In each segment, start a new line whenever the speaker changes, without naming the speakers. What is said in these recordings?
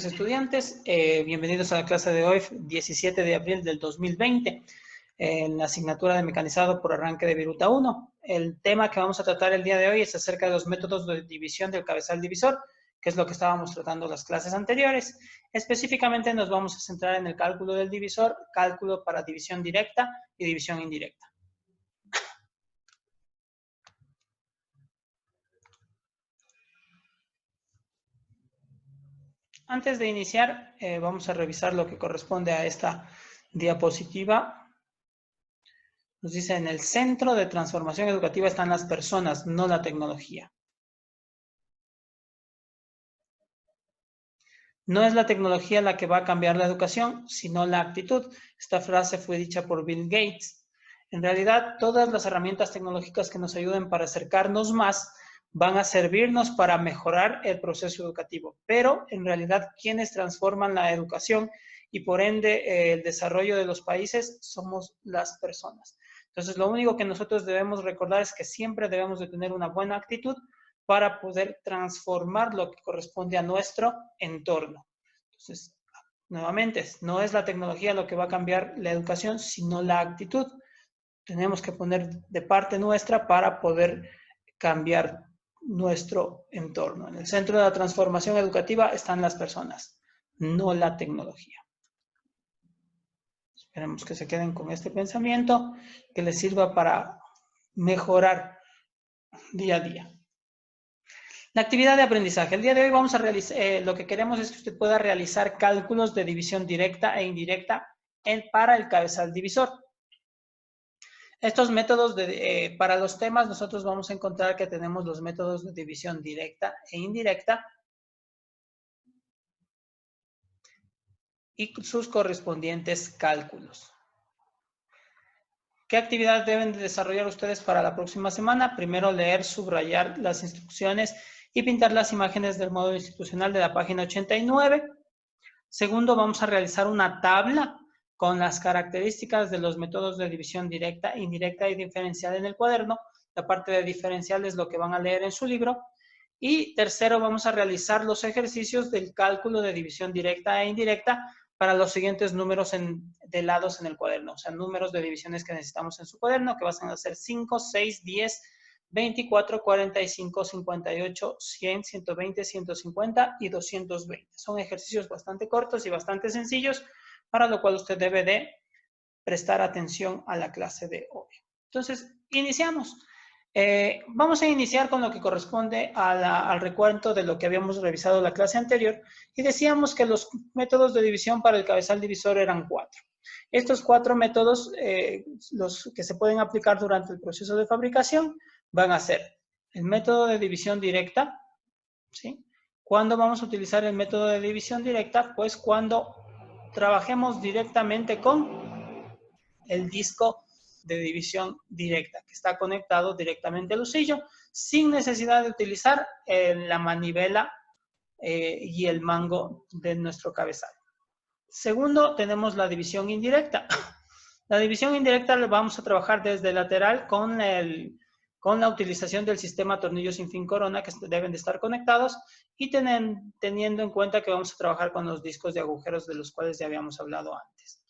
noches, estudiantes. Bienvenidos a la clase de hoy, 17 de abril del 2020, en la asignatura de mecanizado por arranque de Viruta 1. El tema que vamos a tratar el día de hoy es acerca de los métodos de división del cabezal divisor, que es lo que estábamos tratando en las clases anteriores. Específicamente nos vamos a centrar en el cálculo del divisor, cálculo para división directa y división indirecta. Antes de iniciar, vamos a revisar lo que corresponde a esta diapositiva. Nos dice, en el centro de transformación educativa están las personas, no la tecnología. No es la tecnología la que va a cambiar la educación, sino la actitud. Esta frase fue dicha por Bill Gates. En realidad, todas las herramientas tecnológicas que nos ayuden para acercarnos más van a servirnos para mejorar el proceso educativo. Pero, en realidad, quienes transforman la educación y, por ende, el desarrollo de los países somos las personas. Entonces, lo único que nosotros debemos recordar es que siempre debemos de tener una buena actitud para poder transformar lo que corresponde a nuestro entorno. Entonces, nuevamente, no es la tecnología lo que va a cambiar la educación, sino la actitud. Tenemos que poner de parte nuestra para poder cambiar nuestro entorno. En el centro de la transformación educativa están las personas, no la tecnología. Esperemos que se queden con este pensamiento, que les sirva para mejorar día a día. La actividad de aprendizaje. El día de hoy vamos a realizar, lo que queremos es que usted pueda realizar cálculos de división directa e indirecta para el cabezal divisor. Estos métodos, para los temas, nosotros vamos a encontrar que tenemos los métodos de división directa e indirecta y sus correspondientes cálculos. ¿Qué actividad deben de desarrollar ustedes para la próxima semana? Primero, leer, subrayar las instrucciones y pintar las imágenes del módulo institucional de la página 89. Segundo, vamos a realizar una tabla con las características de los métodos de división directa, indirecta y diferencial en el cuaderno. La parte de diferencial es lo que van a leer en su libro. Y tercero, vamos a realizar los ejercicios del cálculo de división directa e indirecta para los siguientes números de lados en el cuaderno. O sea, números de divisiones que necesitamos en su cuaderno, que van a ser 5, 6, 10, 24, 45, 58, 100, 120, 150 y 220. Son ejercicios bastante cortos y bastante sencillos, para lo cual usted debe de prestar atención a la clase de hoy. Entonces, iniciamos. Vamos a iniciar con lo que corresponde al recuento de lo que habíamos revisado la clase anterior y decíamos que los métodos de división para el cabezal divisor eran 4. Estos 4 métodos, los que se pueden aplicar durante el proceso de fabricación, van a ser el método de división directa, ¿sí? ¿Cuándo vamos a utilizar el método de división directa? Pues cuando trabajemos directamente con el disco de división directa, que está conectado directamente al husillo, sin necesidad de utilizar la manivela y el mango de nuestro cabezal. Segundo, tenemos la división indirecta. La división indirecta la vamos a trabajar desde lateral con la utilización del sistema tornillo sin fin corona, que deben de estar conectados, y teniendo en cuenta que vamos a trabajar con los discos de agujeros de los cuales ya habíamos hablado antes.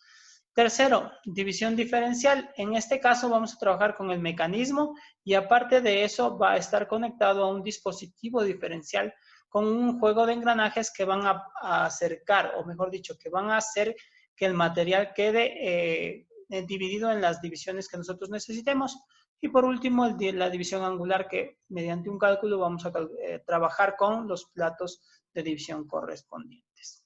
Tercero, división diferencial. En este caso vamos a trabajar con el mecanismo y aparte de eso va a estar conectado a un dispositivo diferencial con un juego de engranajes que van a acercar, o mejor dicho, que van a hacer que el material quede dividido en las divisiones que nosotros necesitemos. Y por último, la división angular, que mediante un cálculo vamos a trabajar con los platos de división correspondientes.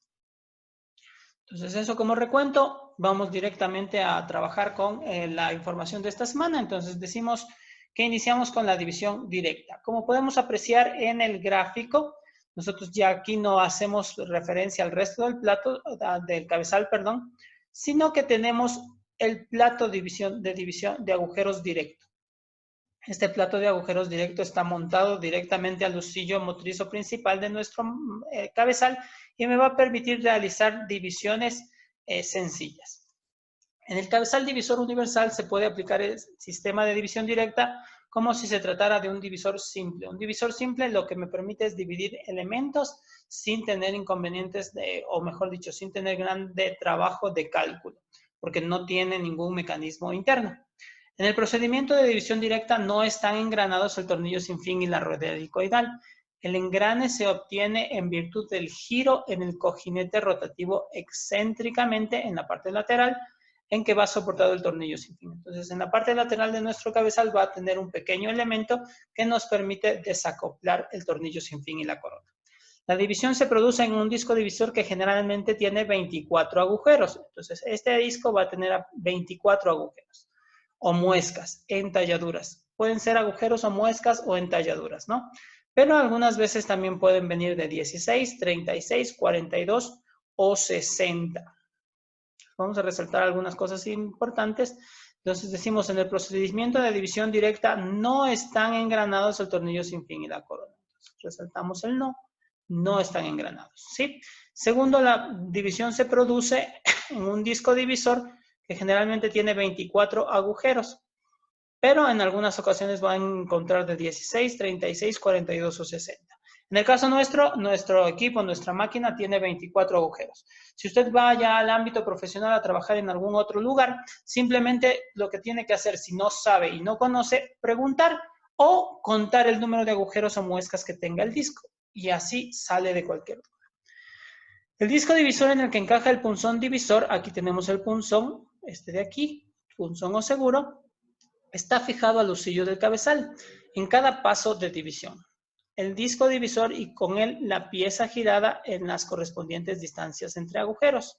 Entonces, eso como recuento, vamos directamente a trabajar con la información de esta semana. Entonces, decimos que iniciamos con la división directa. Como podemos apreciar en el gráfico, nosotros ya aquí no hacemos referencia al resto del plato, del cabezal, perdón, sino que tenemos el plato de agujeros directo. Este plato de agujeros directo está montado directamente al husillo motrizo principal de nuestro cabezal y me va a permitir realizar divisiones sencillas. En el cabezal divisor universal se puede aplicar el sistema de división directa como si se tratara de un divisor simple. Un divisor simple lo que me permite es dividir elementos sin tener inconvenientes, o mejor dicho, sin tener grande trabajo de cálculo, porque no tiene ningún mecanismo interno. En el procedimiento de división directa no están engranados el tornillo sin fin y la rueda helicoidal. El engrane se obtiene en virtud del giro en el cojinete rotativo excéntricamente en la parte lateral en que va soportado el tornillo sin fin. Entonces, en la parte lateral de nuestro cabezal va a tener un pequeño elemento que nos permite desacoplar el tornillo sin fin y la corona. La división se produce en un disco divisor que generalmente tiene 24 agujeros. Entonces, este disco va a tener 24 agujeros o muescas, entalladuras. Pueden ser agujeros o muescas o entalladuras, ¿no? Pero algunas veces también pueden venir de 16, 36, 42 o 60. Vamos a resaltar algunas cosas importantes. Entonces decimos, en el procedimiento de división directa no están engranados el tornillo sin fin y la corona. Entonces, resaltamos el no están engranados, ¿sí? Segundo, la división se produce en un disco divisor que generalmente tiene 24 agujeros, pero en algunas ocasiones van a encontrar de 16, 36, 42 o 60. En el caso nuestro equipo, nuestra máquina tiene 24 agujeros. Si usted va ya al ámbito profesional a trabajar en algún otro lugar, simplemente lo que tiene que hacer, si no sabe y no conoce, preguntar o contar el número de agujeros o muescas que tenga el disco. Y así sale de cualquier lugar. El disco divisor en el que encaja el punzón divisor, aquí tenemos el punzón, este de aquí, punzón o seguro, está fijado al husillo del cabezal en cada paso de división. El disco divisor y con él la pieza girada en las correspondientes distancias entre agujeros.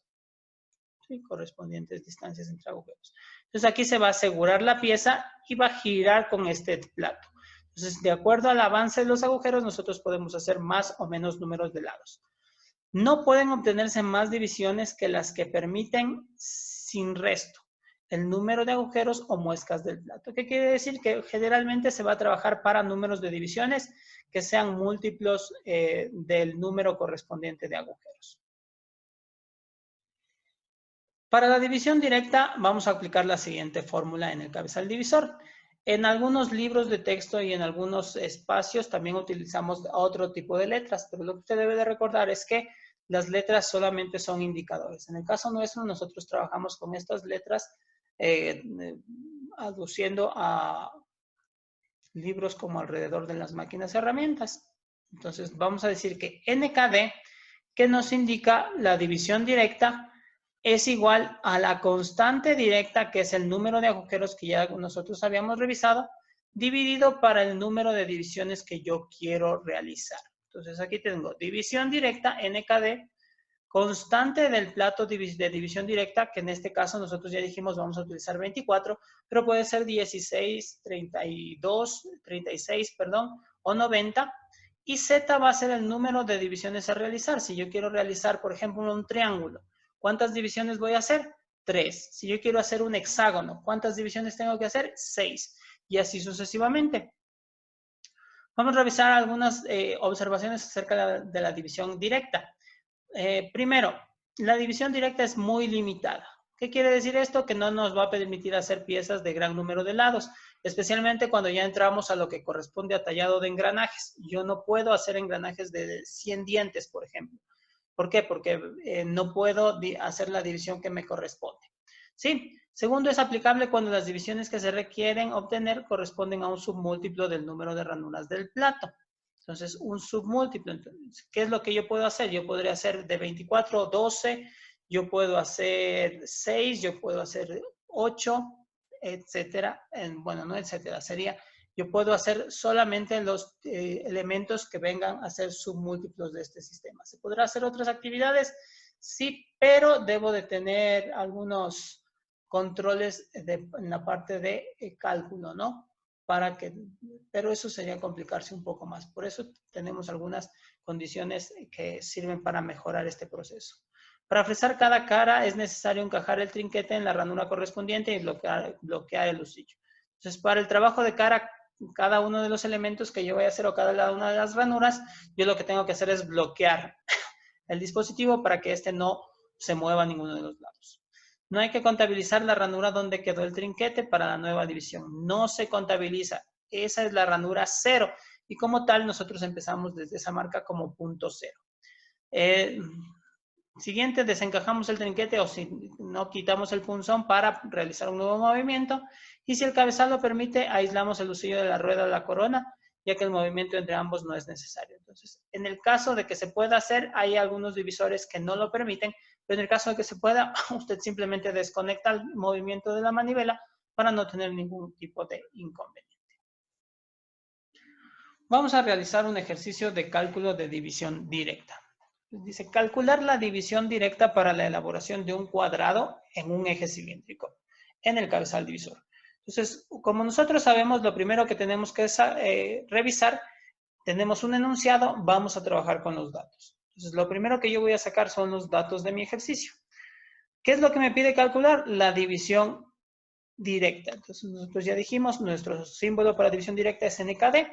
¿Sí? Correspondientes distancias entre agujeros. Entonces aquí se va a asegurar la pieza y va a girar con este plato. Entonces, de acuerdo al avance de los agujeros, nosotros podemos hacer más o menos números de lados. No pueden obtenerse más divisiones que las que permiten sin resto el número de agujeros o muescas del plato. ¿Qué quiere decir? Que generalmente se va a trabajar para números de divisiones que sean múltiplos del número correspondiente de agujeros. Para la división directa vamos a aplicar la siguiente fórmula en el cabezal divisor. En algunos libros de texto y en algunos espacios también utilizamos otro tipo de letras, pero lo que usted debe de recordar es que las letras solamente son indicadores. En el caso nuestro, nosotros trabajamos con estas letras aduciendo a libros como Alrededor de las máquinas y herramientas. Entonces, vamos a decir que NKD, que nos indica la división directa, es igual a la constante directa, que es el número de agujeros que ya nosotros habíamos revisado, dividido para el número de divisiones que yo quiero realizar. Entonces, aquí tengo división directa, NKD, constante del plato de división directa, que en este caso nosotros ya dijimos vamos a utilizar 24, pero puede ser 16, 32, 36, perdón, o 90. Y Z va a ser el número de divisiones a realizar. Si yo quiero realizar, por ejemplo, un triángulo, ¿cuántas divisiones voy a hacer? 3. Si yo quiero hacer un hexágono, ¿cuántas divisiones tengo que hacer? 6. Y así sucesivamente. Vamos a revisar algunas observaciones acerca de la división directa. Primero, la división directa es muy limitada. ¿Qué quiere decir esto? Que no nos va a permitir hacer piezas de gran número de lados, especialmente cuando ya entramos a lo que corresponde a tallado de engranajes. Yo no puedo hacer engranajes de 100 dientes, por ejemplo. ¿Por qué? Porque no puedo hacer la división que me corresponde. ¿Sí? Segundo, es aplicable cuando las divisiones que se requieren obtener corresponden a un submúltiplo del número de ranuras del plato. Entonces, un submúltiplo. Entonces, ¿qué es lo que yo puedo hacer? Yo podría hacer de 24, 12, yo puedo hacer 6, yo puedo hacer 8, etcétera. Bueno, no etcétera, sería, yo puedo hacer solamente los elementos que vengan a ser submúltiplos de este sistema. ¿Se podrá hacer otras actividades? Sí, pero debo de tener algunos controles en la parte de cálculo, ¿no? Pero eso sería complicarse un poco más. Por eso tenemos algunas condiciones que sirven para mejorar este proceso. Para fresar cada cara es necesario encajar el trinquete en la ranura correspondiente y bloquear el husillo. Entonces, para el trabajo de cara, cada uno de los elementos que yo voy a hacer o cada una de las ranuras, yo lo que tengo que hacer es bloquear el dispositivo para que este no se mueva a ninguno de los lados. No hay que contabilizar la ranura donde quedó el trinquete para la nueva división. No se contabiliza. Esa es la ranura 0. Y como tal, nosotros empezamos desde esa marca como punto 0. Siguiente, desencajamos el trinquete o si no, quitamos el punzón para realizar un nuevo movimiento. Y si el cabezal lo permite, aislamos el husillo de la rueda de la corona, ya que el movimiento entre ambos no es necesario. Entonces, en el caso de que se pueda hacer, hay algunos divisores que no lo permiten, pero en el caso de que se pueda, usted simplemente desconecta el movimiento de la manivela para no tener ningún tipo de inconveniente. Vamos a realizar un ejercicio de cálculo de división directa. Dice, calcular la división directa para la elaboración de un cuadrado en un eje cilíndrico, en el cabezal divisor. Entonces, como nosotros sabemos, lo primero que tenemos que revisar, tenemos un enunciado, vamos a trabajar con los datos. Entonces, lo primero que yo voy a sacar son los datos de mi ejercicio. ¿Qué es lo que me pide calcular? La división directa. Entonces, nosotros ya dijimos, nuestro símbolo para división directa es NKD.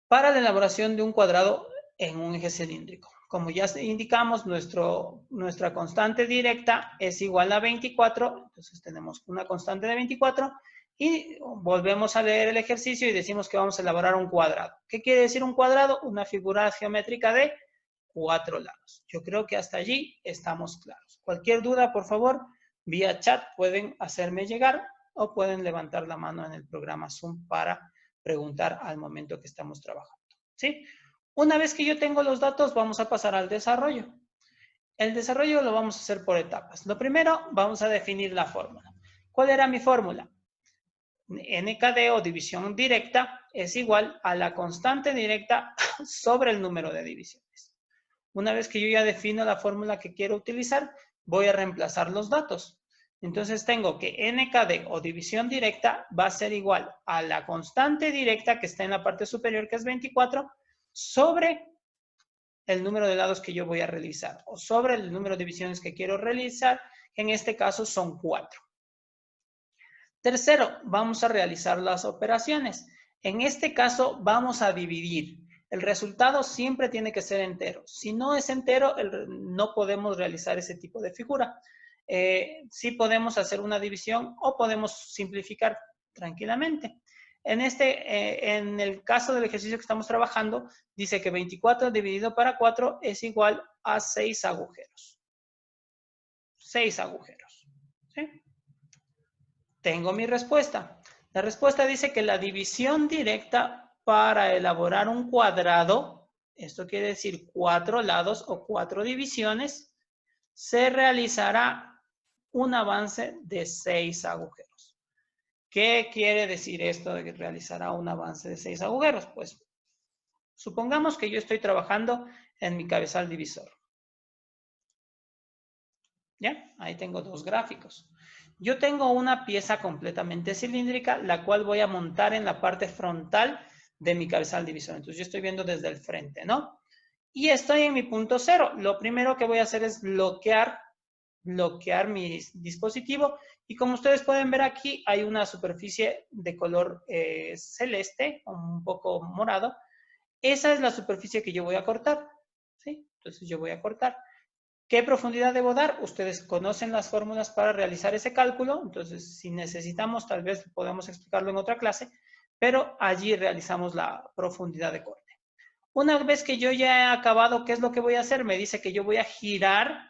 Para la elaboración de un cuadrado en un eje cilíndrico. Como ya indicamos, nuestra constante directa es igual a 24, entonces tenemos una constante de 24 y volvemos a leer el ejercicio y decimos que vamos a elaborar un cuadrado. ¿Qué quiere decir un cuadrado? Una figura geométrica de 4 lados. Yo creo que hasta allí estamos claros. Cualquier duda, por favor, vía chat pueden hacerme llegar o pueden levantar la mano en el programa Zoom para preguntar al momento que estamos trabajando. ¿Sí? Una vez que yo tengo los datos, vamos a pasar al desarrollo. El desarrollo lo vamos a hacer por etapas. Lo primero, vamos a definir la fórmula. ¿Cuál era mi fórmula? NKD o división directa es igual a la constante directa sobre el número de divisiones. Una vez que yo ya defino la fórmula que quiero utilizar, voy a reemplazar los datos. Entonces tengo que NKD o división directa va a ser igual a la constante directa que está en la parte superior, que es 24, sobre el número de lados que yo voy a realizar o sobre el número de divisiones que quiero realizar, que en este caso son 4. Tercero, vamos a realizar las operaciones. En este caso vamos a dividir. El resultado siempre tiene que ser entero. Si no es entero, no podemos realizar ese tipo de figura. Sí podemos hacer una división o podemos simplificar tranquilamente. En el caso del ejercicio que estamos trabajando, dice que 24 dividido para 4 es igual a 6 agujeros. 6 agujeros. ¿Sí? Tengo mi respuesta. La respuesta dice que la división directa para elaborar un cuadrado, esto quiere decir 4 lados o 4 divisiones, se realizará un avance de 6 agujeros. ¿Qué quiere decir esto de que realizará un avance de 6 agujeros? Pues supongamos que yo estoy trabajando en mi cabezal divisor. ¿Ya? Ahí tengo dos gráficos. Yo tengo una pieza completamente cilíndrica, la cual voy a montar en la parte frontal de mi cabezal divisor. Entonces yo estoy viendo desde el frente, ¿no? Y estoy en mi punto 0. Lo primero que voy a hacer es bloquear mi dispositivo. Y como ustedes pueden ver aquí, hay una superficie de color celeste, un poco morado. Esa es la superficie que yo voy a cortar, ¿sí? Entonces yo voy a cortar. ¿Qué profundidad debo dar? Ustedes conocen las fórmulas para realizar ese cálculo, entonces si necesitamos tal vez podemos explicarlo en otra clase, pero allí realizamos la profundidad de corte. Una vez que yo ya he acabado, ¿qué es lo que voy a hacer? Me dice que yo voy a girar,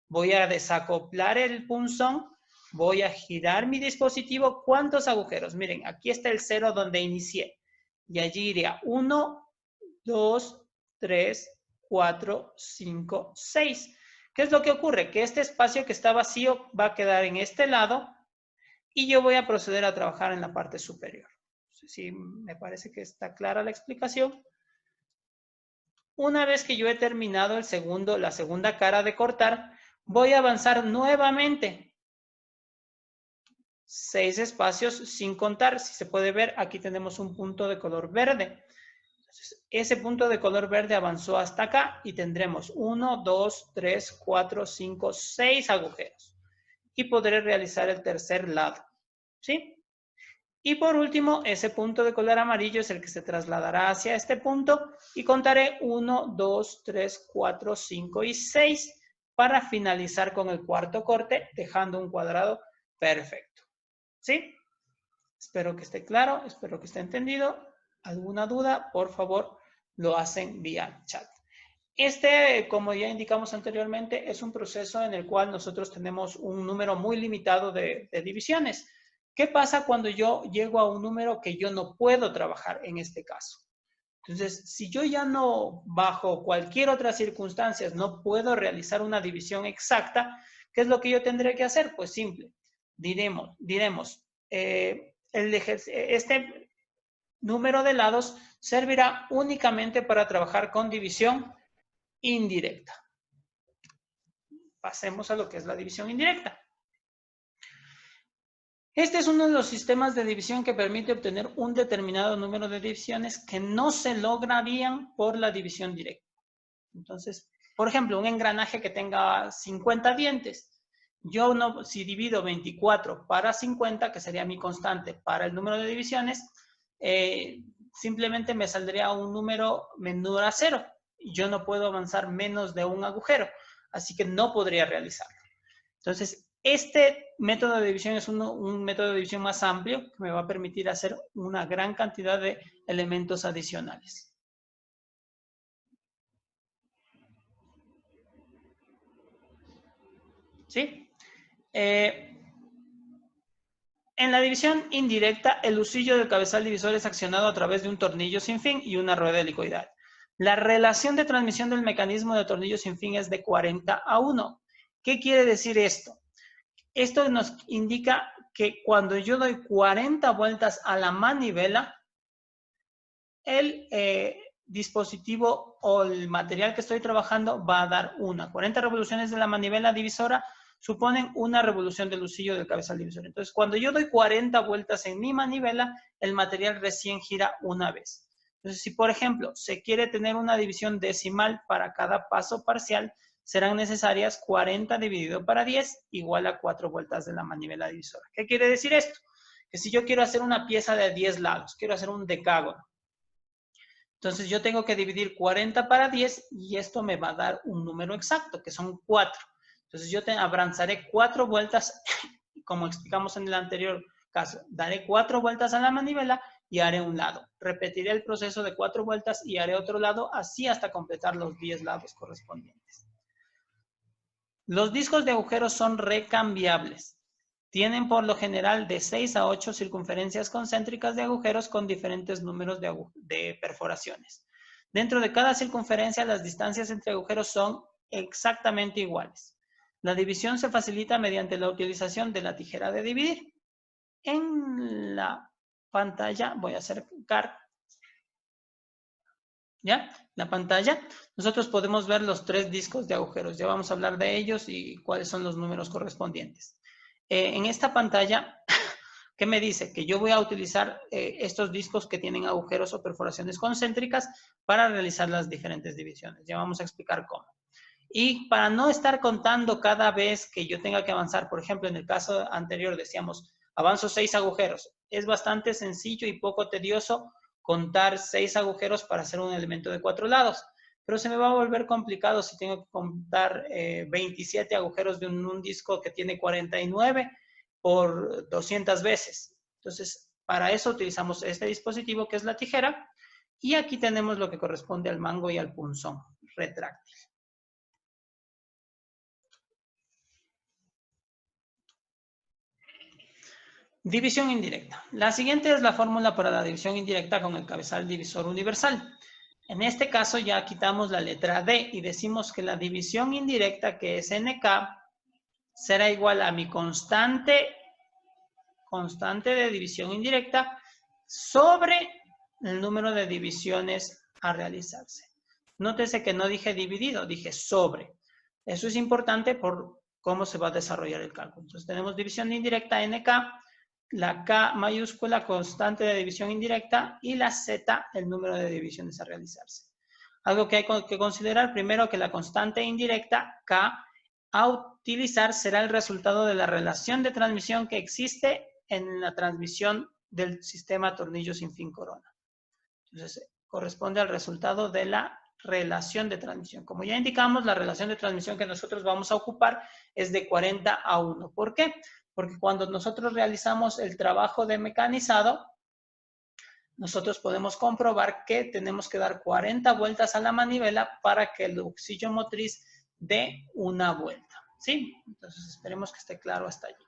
voy a desacoplar el punzón, voy a girar mi dispositivo. ¿Cuántos agujeros? Miren, aquí está el 0 donde inicié. Y allí iría 1, 2, 3, 4, 5, 6. ¿Qué es lo que ocurre? Que este espacio que está vacío va a quedar en este lado y yo voy a proceder a trabajar en la parte superior. No sé si me parece que está clara la explicación. Una vez que yo he terminado la segunda cara de cortar, voy a avanzar nuevamente 6 espacios sin contar. Si se puede ver, aquí tenemos un punto de color verde. Entonces, ese punto de color verde avanzó hasta acá y tendremos 1, 2, 3, 4, 5, 6 agujeros. Y podré realizar el tercer lado. ¿Sí? Y por último, ese punto de color amarillo es el que se trasladará hacia este punto y contaré 1, 2, 3, 4, 5 y 6. para finalizar con el cuarto corte, dejando un cuadrado perfecto. ¿Sí? Espero que esté claro, espero que esté entendido. ¿Alguna duda? Por favor, lo hacen vía chat. Este, como ya indicamos anteriormente, es un proceso en el cual nosotros tenemos un número muy limitado de divisiones. ¿Qué pasa cuando yo llego a un número que yo no puedo trabajar en este caso? Entonces, si yo ya no, bajo cualquier otra circunstancia, no puedo realizar una división exacta, ¿qué es lo que yo tendré que hacer? Pues simple. Diremos este número de lados servirá únicamente para trabajar con división indirecta. Pasemos a lo que es la división indirecta. Este es uno de los sistemas de división que permite obtener un determinado número de divisiones que no se lograrían por la división directa. Entonces, por ejemplo, un engranaje que tenga 50 dientes. Yo no, si divido 24 para 50, que sería mi constante para el número de divisiones, simplemente me saldría un número menor a 0. Yo no puedo avanzar menos de un agujero, así que no podría realizarlo. Entonces, este método de división es un método de división más amplio que me va a permitir hacer una gran cantidad de elementos adicionales. ¿Sí? En la división indirecta, el husillo del cabezal divisor es accionado a través de un tornillo sin fin y una rueda helicoidal. La relación de transmisión del mecanismo de tornillo sin fin es de 40:1. ¿Qué quiere decir esto? Esto nos indica que cuando yo doy 40 vueltas a la manivela, el dispositivo o el material que estoy trabajando va a dar 40 revoluciones de la manivela divisora suponen una revolución del husillo del cabezal divisor. Entonces, cuando yo doy 40 vueltas en mi manivela, el material recién gira una vez. Entonces, si por ejemplo se quiere tener una división decimal para cada paso parcial, serán necesarias 40 dividido para 10 igual a 4 vueltas de la manivela divisora. ¿Qué quiere decir esto? Que si yo quiero hacer una pieza de 10 lados, quiero hacer un decágono, entonces yo tengo que dividir 40 para 10 y esto me va a dar un número exacto, que son 4. Entonces yo avanzaré 4 vueltas, como explicamos en el anterior caso, daré 4 vueltas a la manivela y haré un lado. Repetiré el proceso de 4 vueltas y haré otro lado, así hasta completar los 10 lados correspondientes. Los discos de agujeros son recambiables. Tienen por lo general de 6 a 8 circunferencias concéntricas de agujeros con diferentes números de perforaciones. Dentro de cada circunferencia, las distancias entre agujeros son exactamente iguales. La división se facilita mediante la utilización de la tijera de dividir. En la pantalla, voy a acercar, ¿ya? La pantalla, nosotros podemos ver los 3 discos de agujeros. Ya vamos a hablar de ellos y cuáles son los números correspondientes. En esta pantalla, ¿qué me dice? Que yo voy a utilizar estos discos que tienen agujeros o perforaciones concéntricas para realizar las diferentes divisiones. Ya vamos a explicar cómo. Y para no estar contando cada vez que yo tenga que avanzar, por ejemplo, en el caso anterior decíamos, avanzo 6 agujeros. Es bastante sencillo y poco tedioso contar 6 agujeros para hacer un elemento de 4 lados. Pero se me va a volver complicado si tengo que contar 27 agujeros de un disco que tiene 49 por 200 veces. Entonces, para eso utilizamos este dispositivo que es la tijera. Y aquí tenemos lo que corresponde al mango y al punzón retráctil. División indirecta. La siguiente es la fórmula para la división indirecta con el cabezal divisor universal. En este caso ya quitamos la letra D y decimos que la división indirecta, que es NK, será igual a mi constante de división indirecta sobre el número de divisiones a realizarse. Nótese que no dije dividido, dije sobre. Eso es importante por cómo se va a desarrollar el cálculo. Entonces tenemos división indirecta NK, la K mayúscula, constante de división indirecta, y la Z, el número de divisiones a realizarse. Algo que hay que considerar primero, que la constante indirecta, K, a utilizar será el resultado de la relación de transmisión que existe en la transmisión del sistema tornillo sin fin corona. Entonces, corresponde al resultado de la relación de transmisión. Como ya indicamos, la relación de transmisión que nosotros vamos a ocupar es de 40 a 1. ¿Por qué? Porque cuando nosotros realizamos el trabajo de mecanizado, nosotros podemos comprobar que tenemos que dar 40 vueltas a la manivela para que el auxilio motriz dé una vuelta. ¿Sí? Entonces esperemos que esté claro hasta allí.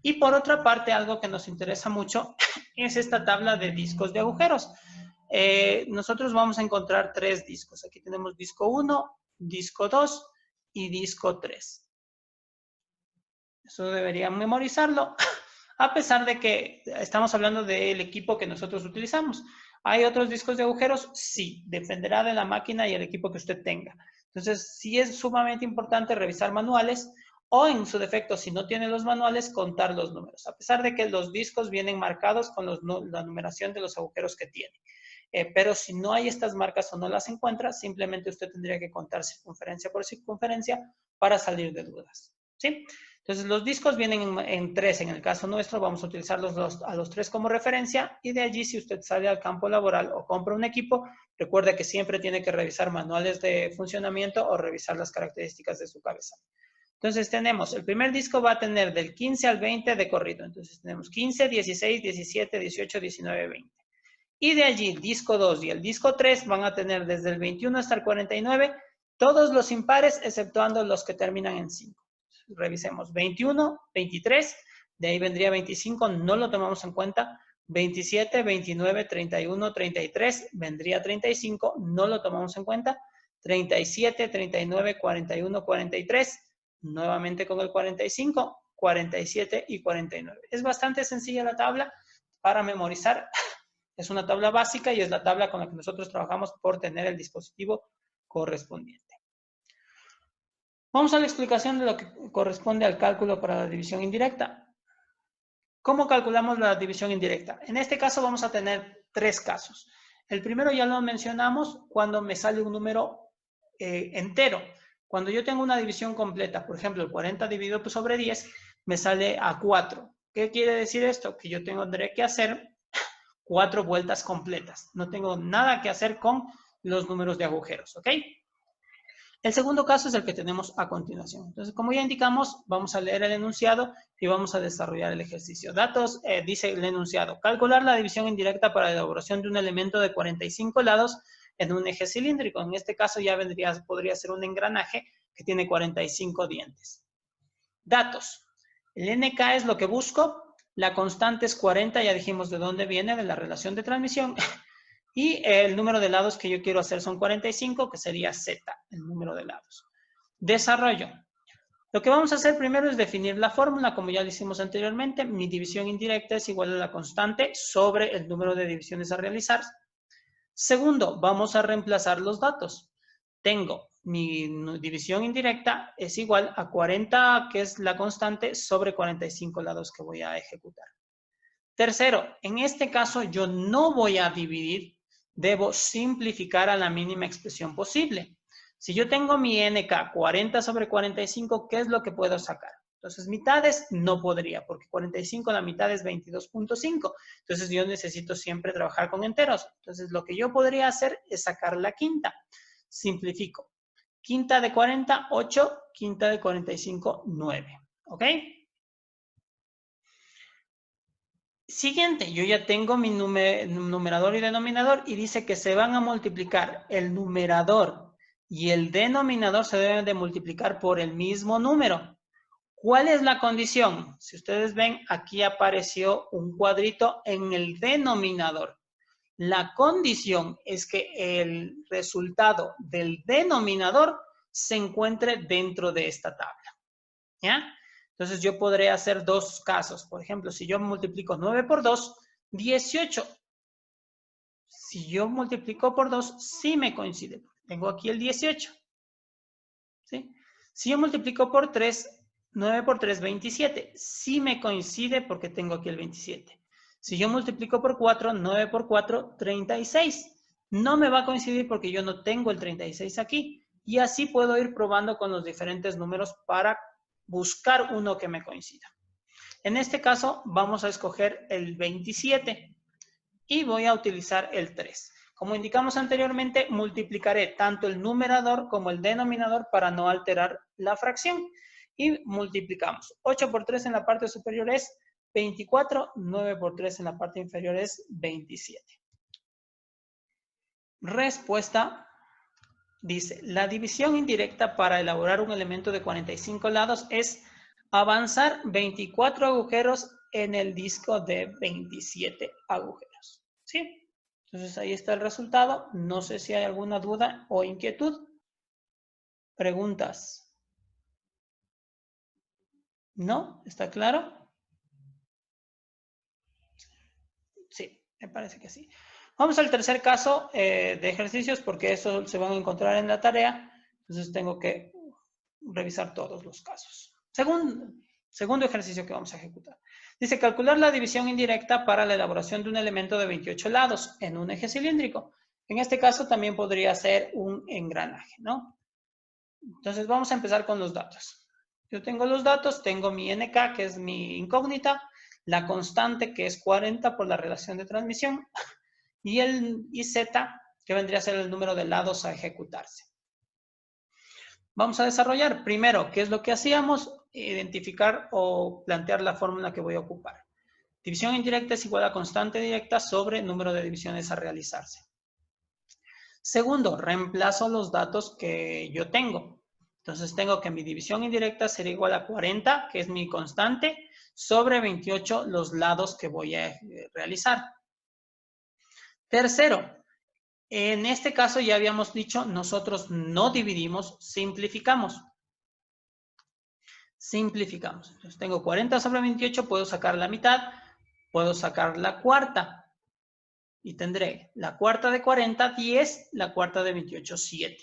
Y por otra parte, algo que nos interesa mucho es esta tabla de discos de agujeros. Nosotros vamos a encontrar 3 discos. Aquí tenemos disco 1, disco 2 y disco 3. Eso deberían memorizarlo, a pesar de que estamos hablando del equipo que nosotros utilizamos. ¿Hay otros discos de agujeros? Sí, dependerá de la máquina y el equipo que usted tenga. Entonces, sí es sumamente importante revisar manuales o, en su defecto, si no tiene los manuales, contar los números, a pesar de que los discos vienen marcados con la numeración de los agujeros que tiene. Pero si no hay estas marcas o no las encuentra, simplemente usted tendría que contar circunferencia por circunferencia para salir de dudas. ¿Sí? Entonces, los discos vienen en 3. En el caso nuestro, vamos a utilizarlos a los 3 como referencia. Y de allí, si usted sale al campo laboral o compra un equipo, recuerde que siempre tiene que revisar manuales de funcionamiento o revisar las características de su cabeza. Entonces, tenemos, el primer disco va a tener del 15 al 20 de corrido. Entonces, tenemos 15, 16, 17, 18, 19, 20. Y de allí, el disco 2 y el disco 3 van a tener desde el 21 hasta el 49, todos los impares, exceptuando los que terminan en 5. Revisemos, 21, 23, de ahí vendría 25, no lo tomamos en cuenta. 27, 29, 31, 33, vendría 35, no lo tomamos en cuenta. 37, 39, 41, 43, nuevamente con el 45, 47 y 49. Es bastante sencilla la tabla para memorizar. Es una tabla básica y es la tabla con la que nosotros trabajamos por tener el dispositivo correspondiente. Vamos a la explicación de lo que corresponde al cálculo para la división indirecta. ¿Cómo calculamos la división indirecta? En este caso vamos a tener 3 casos. El primero ya lo mencionamos cuando me sale un número entero. Cuando yo tengo una división completa, por ejemplo, el 40 dividido sobre 10, me sale a 4. ¿Qué quiere decir esto? Que yo tendré que hacer 4 vueltas completas. No tengo nada que hacer con los números de agujeros, ¿ok? El segundo caso es el que tenemos a continuación. Entonces, como ya indicamos, vamos a leer el enunciado y vamos a desarrollar el ejercicio. Datos, dice el enunciado. Calcular la división indirecta para la elaboración de un elemento de 45 lados en un eje cilíndrico. En este caso ya podría ser un engranaje que tiene 45 dientes. Datos. El NK es lo que busco. La constante es 40, ya dijimos de dónde viene, de la relación de transmisión. Y el número de lados que yo quiero hacer son 45, que sería Z, el número de lados. Desarrollo. Lo que vamos a hacer primero es definir la fórmula, como ya lo hicimos anteriormente. Mi división indirecta es igual a la constante sobre el número de divisiones a realizar. Segundo, vamos a reemplazar los datos. Tengo mi división indirecta es igual a 40, que es la constante, sobre 45 lados que voy a ejecutar. Tercero, en este caso yo no voy a dividir, debo simplificar a la mínima expresión posible. Si yo tengo mi NK 40 sobre 45, ¿qué es lo que puedo sacar? Entonces, mitades no podría, porque 45 la mitad es 22.5. Entonces, yo necesito siempre trabajar con enteros. Entonces, lo que yo podría hacer es sacar la quinta. Simplifico. Quinta de 40, 8. Quinta de 45, 9. ¿Ok? Siguiente, yo ya tengo mi numerador y denominador y dice que se van a multiplicar el numerador y el denominador se deben de multiplicar por el mismo número. ¿Cuál es la condición? Si ustedes ven, aquí apareció un cuadrito en el denominador. La condición es que el resultado del denominador se encuentre dentro de esta tabla. ¿Ya? Entonces yo podré hacer 2 casos. Por ejemplo, si yo multiplico 9 por 2, 18. Si yo multiplico por 2, sí me coincide. Tengo aquí el 18. ¿Sí? Si yo multiplico por 3, 9 por 3, 27. Sí me coincide porque tengo aquí el 27. Si yo multiplico por 4, 9 por 4, 36. No me va a coincidir porque yo no tengo el 36 aquí. Y así puedo ir probando con los diferentes números para buscar uno que me coincida. En este caso, vamos a escoger el 27 y voy a utilizar el 3. Como indicamos anteriormente, multiplicaré tanto el numerador como el denominador para no alterar la fracción. Y multiplicamos. 8 por 3 en la parte superior es 24, 9 por 3 en la parte inferior es 27. Respuesta dice, la división indirecta para elaborar un elemento de 45 lados es avanzar 24 agujeros en el disco de 27 agujeros. ¿Sí? Entonces ahí está el resultado. No sé si hay alguna duda o inquietud. ¿Preguntas? ¿No? ¿Está claro? Sí, me parece que sí. Vamos al tercer caso de ejercicios porque eso se van a encontrar en la tarea. Entonces tengo que revisar todos los casos. Segundo ejercicio que vamos a ejecutar. Dice, calcular la división indirecta para la elaboración de un elemento de 28 lados en un eje cilíndrico. En este caso también podría ser un engranaje, ¿no? Entonces vamos a empezar con los datos. Yo tengo los datos, tengo mi NK, que es mi incógnita, la constante, que es 40 por la relación de transmisión, y el IZ, que vendría a ser el número de lados a ejecutarse. Vamos a desarrollar primero qué es lo que hacíamos, identificar o plantear la fórmula que voy a ocupar. División indirecta es igual a constante directa sobre número de divisiones a realizarse. Segundo, reemplazo los datos que yo tengo. Entonces tengo que mi división indirecta será igual a 40, que es mi constante, sobre 28 los lados que voy a realizar. Tercero, en este caso ya habíamos dicho, nosotros no dividimos, simplificamos. Simplificamos. Entonces tengo 40 sobre 28, puedo sacar la mitad, puedo sacar la cuarta. Y tendré la cuarta de 40, 10, la cuarta de 28, 7.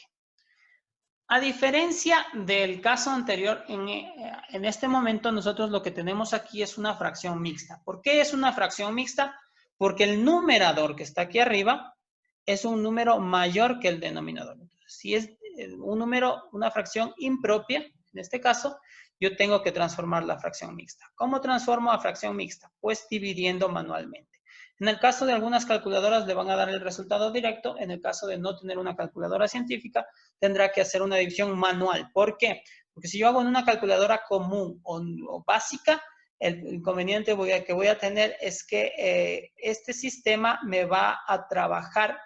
A diferencia del caso anterior, en este momento nosotros lo que tenemos aquí es una fracción mixta. ¿Por qué es una fracción mixta? Porque el numerador que está aquí arriba es un número mayor que el denominador. Entonces, si es un número, una fracción impropia, en este caso, yo tengo que transformar la fracción mixta. ¿Cómo transformo a fracción mixta? Pues dividiendo manualmente. En el caso de algunas calculadoras le van a dar el resultado directo. En el caso de no tener una calculadora científica, tendrá que hacer una división manual. ¿Por qué? Porque si yo hago en una calculadora común o básica, el inconveniente que voy a tener es que este sistema me va a trabajar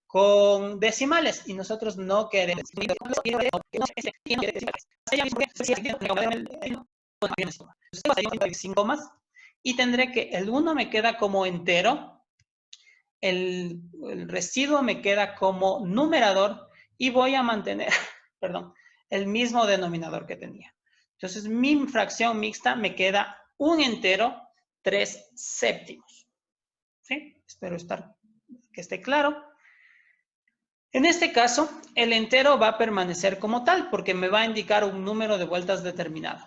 con decimales y nosotros no queremos. Sin comas y tendré que el 1 me queda como entero, el residuo me queda como numerador y voy a mantener, perdón, el mismo denominador que tenía. Entonces mi fracción mixta me queda un entero, 3 séptimos. ¿Sí? Espero que esté claro. En este caso, el entero va a permanecer como tal porque me va a indicar un número de vueltas determinado.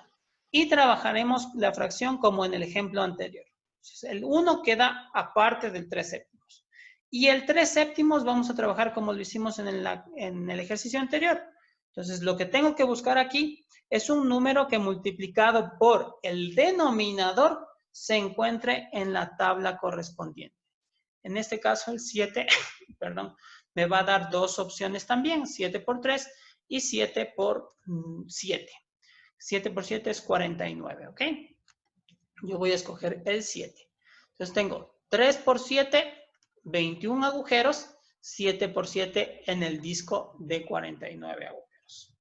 Y trabajaremos la fracción como en el ejemplo anterior. Entonces, el 1 queda aparte del 3 séptimos. Y el 3 séptimos vamos a trabajar como lo hicimos en el ejercicio anterior. Entonces, lo que tengo que buscar aquí es un número que multiplicado por el denominador se encuentre en la tabla correspondiente. En este caso, el 7, perdón, me va a dar dos opciones también, 7 por 3 y 7 por 7. 7 por 7 es 49, ¿ok? Yo voy a escoger el 7. Entonces tengo 3 por 7, 21 agujeros, 7 por 7 en el disco de 49 agujeros.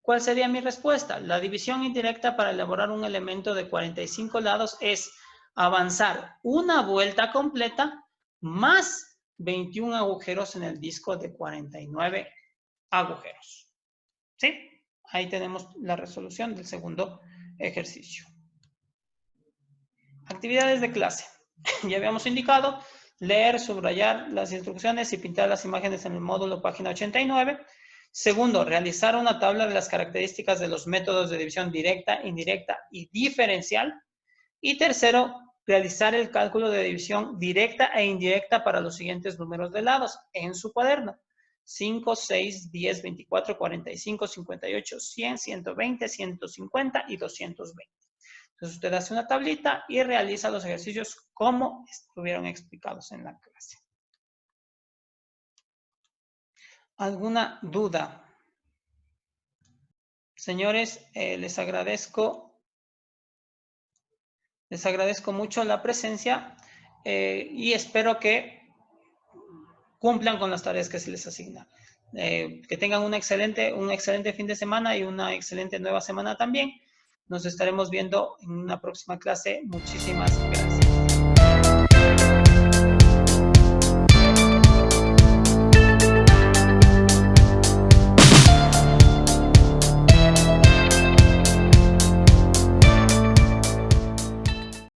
¿Cuál sería mi respuesta? La división indirecta para elaborar un elemento de 45 lados es avanzar una vuelta completa más 21 agujeros en el disco de 49 agujeros. ¿Sí? Ahí tenemos la resolución del segundo ejercicio. Actividades de clase. Ya habíamos indicado leer, subrayar las instrucciones y pintar las imágenes en el módulo página 89. Segundo, realizar una tabla de las características de los métodos de división directa, indirecta y diferencial. Y tercero, realizar el cálculo de división directa e indirecta para los siguientes números de lados en su cuaderno. 5, 6, 10, 24, 45, 58, 100, 120, 150 y 220. Entonces usted hace una tablita y realiza los ejercicios como estuvieron explicados en la clase. ¿Alguna duda? Señores, les agradezco mucho la presencia y espero que cumplan con las tareas que se les asigna. Que tengan un excelente fin de semana y una excelente nueva semana también. Nos estaremos viendo en una próxima clase. Muchísimas gracias.